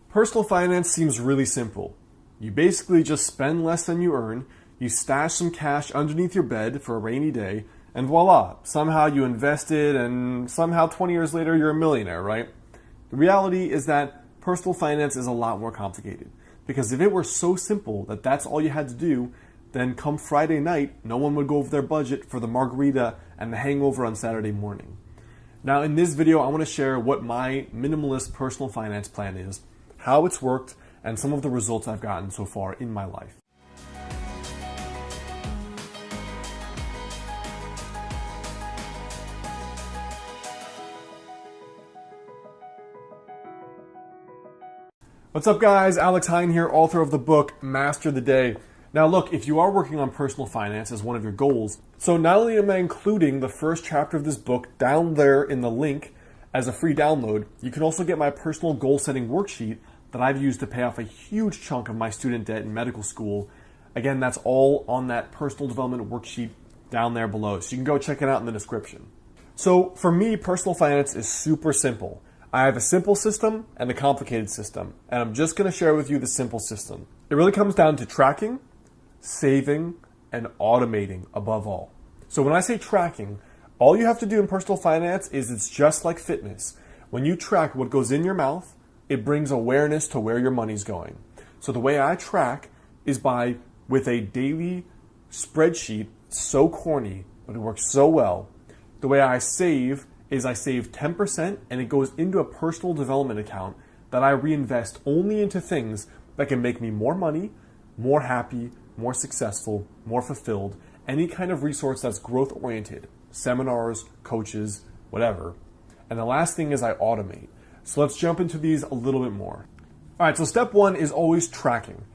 Personal finance seems really simple. You basically just spend less than you earn, you stash some cash underneath your bed for a rainy day, and voila, somehow you invested and somehow 20 years later you're a millionaire, right? The reality is that personal finance is a lot more complicated. Because if it were so simple that that's all you had to do, then come Friday night, no one would go over their budget for the margarita and the hangover on Saturday morning. Now in this video, I want to share what my minimalist personal finance plan is, how it's worked, and some of the results I've gotten so far in my life. What's up guys, Alex Hine here, author of the book, Master the Day. Now look, if you are working on personal finance as one of your goals, so not only am I including the first chapter of this book down there in the link as a free download, you can also get my personal goal setting worksheet that I've used to pay off a huge chunk of my student debt in medical school. Again, that's all on that personal development worksheet down there below, so you can go check it out in the description. So for me, personal finance is super simple. I have a simple system and a complicated system, and I'm just going to share with you the simple system. It really comes down to tracking, saving, and automating above all. So when I say tracking, all you have to do in personal finance is it's just like fitness. When you track what goes in your mouth, it brings awareness to where your money's going. So the way I track is with a daily spreadsheet, so corny, but it works so well. The way I save is I save 10% and it goes into a personal development account that I reinvest only into things that can make me more money, more happy, more successful, more fulfilled, any kind of resource that's growth oriented, seminars, coaches, whatever. And the last thing is I automate. So let's jump into these a little bit more. All right, so step one is always tracking.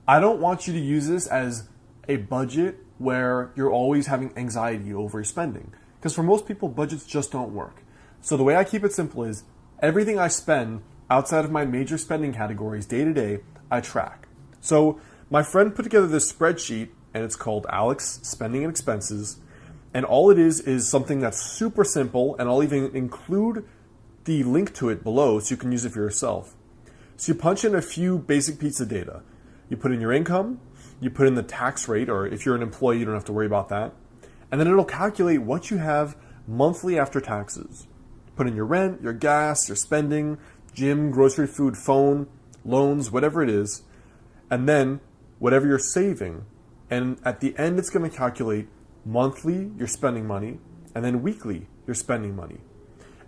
I don't want you to use this as a budget where you're always having anxiety over your spending. Because for most people, budgets just don't work. So the way I keep it simple is everything I spend outside of my major spending categories day to day, I track. So my friend put together this spreadsheet and it's called Alex Spending and Expenses. And all it is something that's super simple, and I'll even include the link to it below so you can use it for yourself. So you punch in a few basic pieces of data. You put in your income, you put in the tax rate, or if you're an employee, you don't have to worry about that. And then it'll calculate what you have monthly after taxes. Put in your rent, your gas, your spending, gym, grocery, food, phone, loans, whatever it is, and then whatever you're saving. And at the end, it's going to calculate monthly, you're spending money, and then weekly, you're spending money.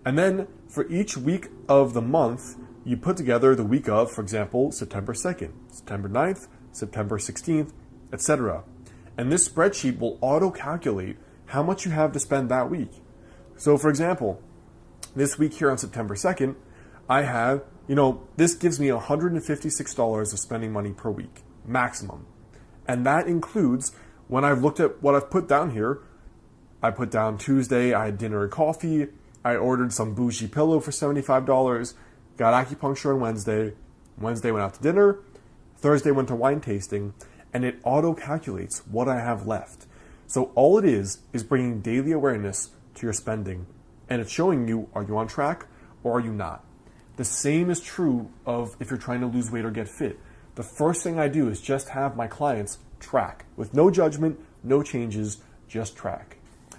And then for each week of the month, you put together the week of, for example, September 2nd, September 9th, September 16th, etc. And this spreadsheet will auto-calculate how much you have to spend that week. So for example, this week here on September 2nd, I have, this gives me $156 of spending money per week, maximum. And that includes, when I've looked at what I've put down here, I put down Tuesday, I had dinner and coffee, I ordered some bougie pillow for $75, got acupuncture on Wednesday, Wednesday went out to dinner, Thursday went to wine tasting, and it auto-calculates what I have left. So all it is bringing daily awareness to your spending, and it's showing you, are you on track or are you not? The same is true of if you're trying to lose weight or get fit. The first thing I do is just have my clients track with no judgment, no changes, just track.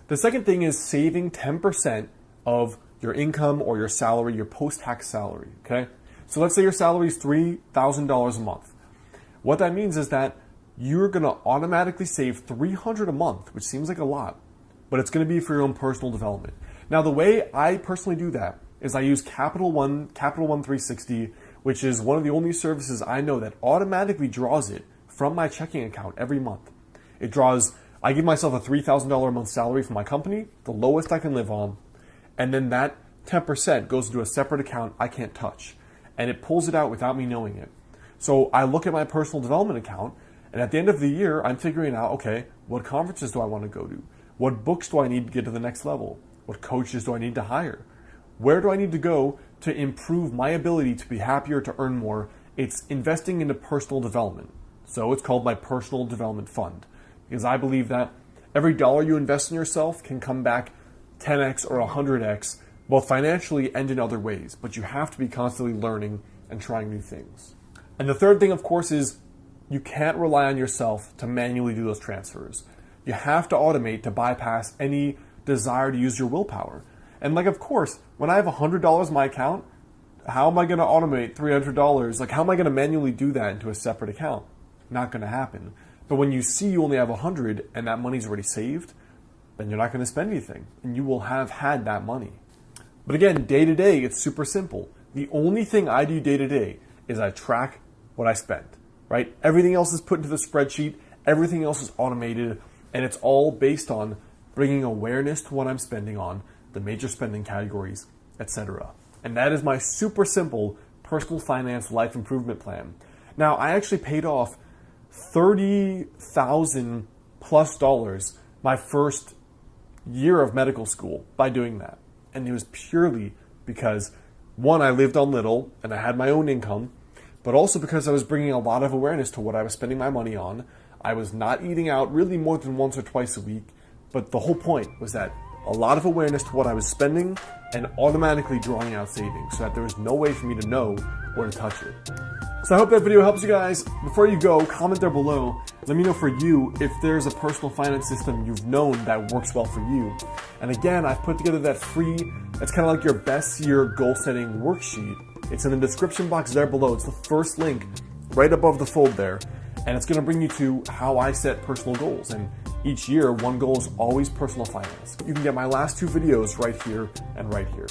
The second thing is saving 10% of your income or your salary, your post-tax salary, okay? So let's say your salary is $3,000 a month. What that means is that you're going to automatically save $300 a month, which seems like a lot, but it's going to be for your own personal development. Now, the way I personally do that is I use Capital One 360, which is one of the only services I know that automatically draws it from my checking account every month. I give myself a $3,000 a month salary from my company, the lowest I can live on, and then that 10% goes into a separate account I can't touch, and it pulls it out without me knowing it. So I look at my personal development account, and at the end of the year, I'm figuring out, okay, what conferences do I want to go to? What books do I need to get to the next level? What coaches do I need to hire? Where do I need to go to improve my ability to be happier, to earn more? It's investing into personal development. So it's called my personal development fund, because I believe that Every dollar you invest in yourself can come back 10x or 100x, both financially and in other ways, but you have to be constantly learning and trying new things. And the third thing, of course, is you can't rely on yourself to manually do those transfers. You have to automate to bypass any desire to use your willpower. And like, of course, when I have $100 in my account, how am I going to automate $300? Like, how am I going to manually do that into a separate account? Not going to happen. But when you see you only have 100 and that money's already saved, then you're not going to spend anything and you will have had that money. But again, day to day, it's super simple. The only thing I do day to day is I track what I spend, right? Everything else is put into the spreadsheet. Everything else is automated, and it's all based on bringing awareness to what I'm spending on, the major spending categories, etc. And that is my super simple personal finance life improvement plan. Now, I actually paid off $30,000 plus my first year of medical school by doing that. And it was purely because, one, I lived on little and I had my own income, but also because I was bringing a lot of awareness to what I was spending my money on. I was not eating out really more than once or twice a week, but the whole point was that a lot of awareness to what I was spending and automatically drawing out savings so that there was no way for me to know where to touch it. So I hope that video helps you guys. Before you go, comment there below. Let me know for you if there's a personal finance system you've known that works well for you. And again, I've put together that free, it's kind of like your best year goal setting worksheet. It's in the description box there below. It's the first link right above the fold there. And it's going to bring you to how I set personal goals. And each year, one goal is always personal finance. You can get my last two videos right here and right here.